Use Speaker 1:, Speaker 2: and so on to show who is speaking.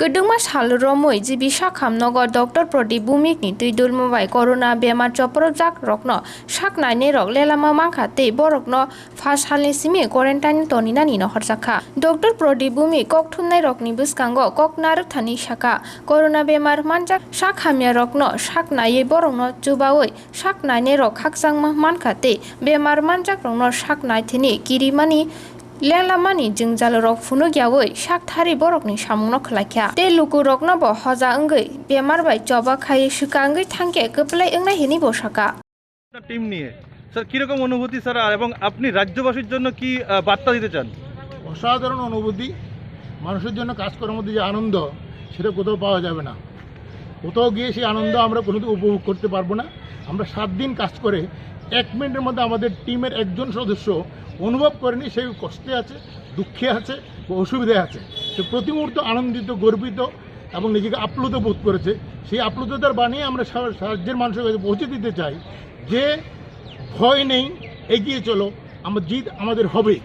Speaker 1: Kedungma salromoi jibi sakhamnogo Dr. Pradip Bhumikni tuidulmobai corona bemar choprojak rokno saknaine rok lelama mangkha tei borokno phas halni simi quarantine toninani no horjaka. Dr. Pradip Bhumik kokthumnai rokni bwskango koknarok thani saka corona bemar manjak sakhamya rokno saknaiye borokno chubaoi saknaine rok khakjangma mankha tei bemar manjak rokno saknai thini kirimani Lelamani jenggal rok funu gyawoi sakthari borokni samungno khlakya te luku rokno bo hoja ongoi bemar bai choba khai suka ongoi thangke koplai ongnai hini bosaka
Speaker 2: team নিয়ে sir কি রকম অনুভূতি sir এবং আপনি রাজ্যবাসীর জন্য কি বার্তা দিতে চান?
Speaker 3: অসাধারণ অনুভূতি। মানুষের জন্য কাজ করার মধ্যে যে আনন্দ সেটা কোথাও পাওয়া যাবে না। কোথাও গিয়ে সেই আনন্দ আমরা কোনোদিন উপভোগ করতে পারবো না। আমরা 7 দিন কাজ করে 1 মিনিটের মধ্যে আমাদের টিমের একজন সদস্য অনুভব করেনি সেই কষ্টে আছে, দুঃখে আছে, অসুবিধায় আছে। সে প্রতি মুহূর্ত আনন্দিত, গর্বিত এবং নিজেকে আপ্লুত বোধ করেছে। সেই আপ্লুততার বাণী আমরা রাজ্যের মানুষের কাছে পৌঁছে দিতে চাই যে ভয় নেই, এগিয়ে চলো, জিত আমাদের হবে।